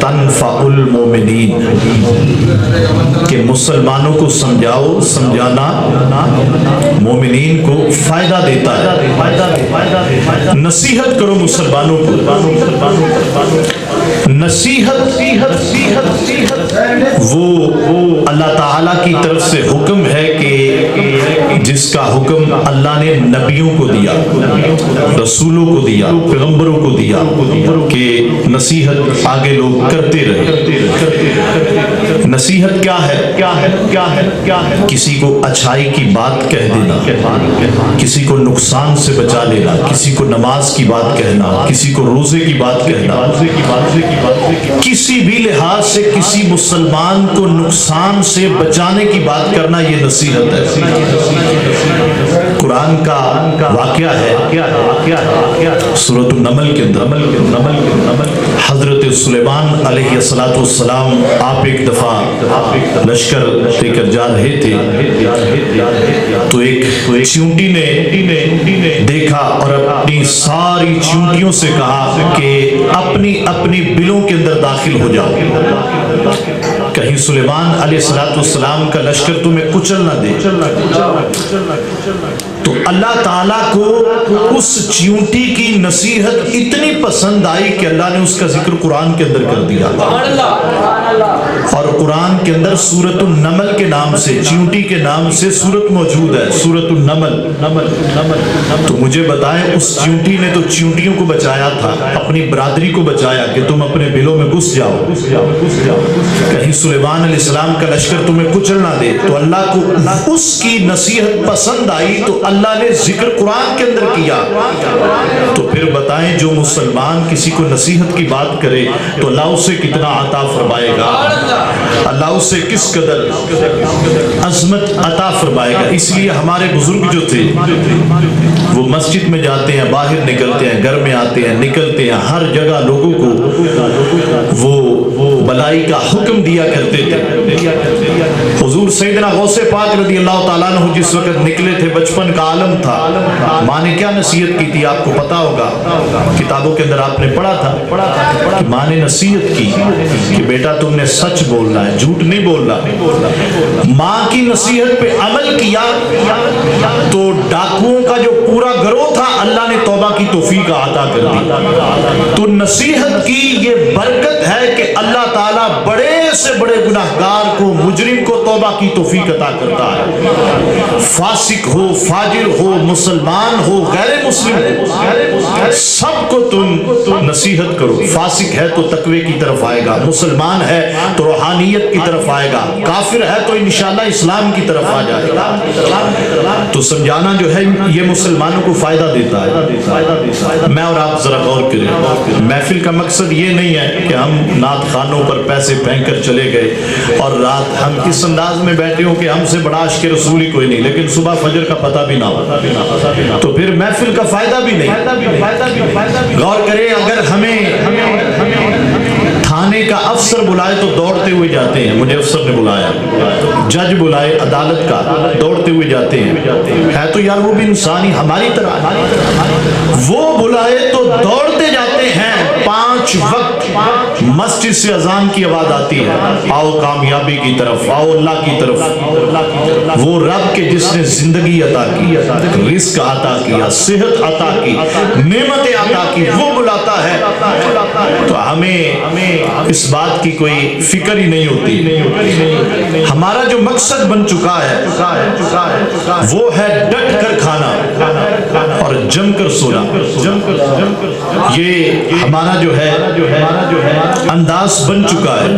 تنفع المؤمنین، کہ مسلمانوں کو سمجھاؤ، سمجھانا مومنین کو فائدہ دیتا ہے۔ نصیحت کرو مسلمانوں کو، نصیحت وہ اللہ تعالیٰ کی طرف سے حکم ہے کہ جس کا حکم اللہ نے نبیوں کو دیا، رسولوں کو دیا، پیغمبروں کو دیا کہ نصیحت آگے لوگ کرتے رہے۔ نصیحت کیا ہے؟ کسی کو اچھائی کی بات کہہ دینا، کسی کو نقصان سے بچا لینا، کسی کو نماز کی بات کہنا، کسی کو روزے کی بات کہنا، کسی بھی لحاظ سے کسی مسلمان کو نقصان سے بچانے کی بات کرنا، یہ نصیحت ہے۔ قرآن کا واقعہ ہے سورۃ النمل کے اندر، حضرت سلیمان علیہ السلام آپ ایک دفعہ لشکر لے کر جا رہے تھے، تو ایک چیونٹی نے دیکھا اور اپنی ساری چیونٹیوں سے کہا کہ اپنی اپنی بلوں کے اندر داخل ہو جاؤ، کہیں سلیمان علیہ السلام کا لشکر تمہیں کچل نہ دے۔ تو اللہ تعالیٰ کو اس چیونٹی کی نصیحت اتنی پسند آئی کہ اللہ نے اس کا ذکر قرآن کے اندر کر دیا، اور قرآن کے اندر سورۃ النمل کے نام سے، چیونٹی کے نام سے سورت موجود ہے، سورۃ النمل۔ تو مجھے بتائیں اس چیونٹی نے تو چیونٹیوں کو بچایا تھا، اپنی برادری کو بچایا کہ تم اپنے بلوں میں گھس جاؤ، کہیں سلیمان علیہ السلام کا لشکر تمہیں کچل نہ دے۔ تو اللہ کو اس کی نصیحت پسند آئی تو اللہ نے ذکر قرآن کے اندر کیا۔ تو پھر بتائیں جو مسلمان کسی کو نصیحت کی بات کرے تو اللہ اسے کتنا عطا فرمائے گا، اللہ اسے کس قدر عظمت عطا فرمائے گا۔ اس لیے ہمارے بزرگ جو تھے وہ مسجد میں جاتے ہیں، باہر نکلتے ہیں، گھر میں آتے ہیں، نکلتے ہیں، ہر جگہ لوگوں کو وہ بلائی کا حکم دیا کرتے تھے۔ حضور سیدنا غوث پاک رضی اللہ تعالیٰ عنہ جس وقت نکلے تھے، بچپن کا عالم تھا، ماں نے کیا نصیحت کی تھی آپ کو پتا ہوگا، کتابوں کے اندر آپ نے پڑھا تھا کہ ماں نے نصیحت کی کہ بیٹا تم نے سچ بولنا ہے، جھوٹ نہیں بولنا۔ ماں کی نصیحت پہ عمل کیا تو ڈاکوؤں کا جو پورا گروہ تھا اللہ نے توبہ کی توفیق عطا کر دی۔ تو نصیحت کی یہ برکت ہے کہ اللہ تعالیٰ بڑے سے بڑے گناہگار کو، مجرم کو توبہ کی توفیق عطا کرتا ہے۔ فاسق ہو، فاجر ہو، مسلمان ہو، غیر مسلم ہو، سب کو تم نصیحت کرو۔ فاسق ہے تو تقوی کی طرف آئے گا، مسلمان ہے تو روحانیت کی طرف آئے گا، کافر ہے تو انشاءاللہ اسلام کی طرف آ جائے گا۔ تو سمجھانا جو ہے یہ مسلمانوں کو فائدہ دیتا ہے۔ میں اور آپ ذرا غور کریں، محفل کا مقصد یہ نہیں ہے کہ ہم نعت خانوں پر پیسے پھینک کر چلے گئے اور رات ہم اس انداز میں بیٹھے ہوں کہ ہم سے بڑا عاشق رسول ہی کوئی نہیں، لیکن صبح فجر کا پتہ بھی نہ ہو، تو پھر محفل کا فائدہ بھی نہیں۔ غور کریں، اگر ہمیں تھانے کا افسر بلائے تو دوڑتے ہوئے جاتے ہیں، مجھے افسر نے بلایا، جج بلائے عدالت کا دوڑتے ہوئے جاتے ہیں، ہے تو یار وہ بھی انسانی ہماری طرح، وہ بلائے تو دوڑتے جاتے ہیں۔ 5 وقت مسجد سے اذان کی آواز آتی ہے، آؤ کامیابی کی طرف، آؤ اللہ کی طرف۔ وہ رب کے جس نے زندگی عطا کی، رزق عطا کیا، صحت عطا کی، نعمتیں عطا کی، وہ بلاتا ہے تو ہمیں اس بات کی کوئی فکر ہی نہیں ہوتی۔ ہمارا جو مقصد بن چکا ہے وہ ہے ڈٹ کر کھانا اور جم کر سونا۔ یہ ہمارا جو ہے انداز بن چکا ہے۔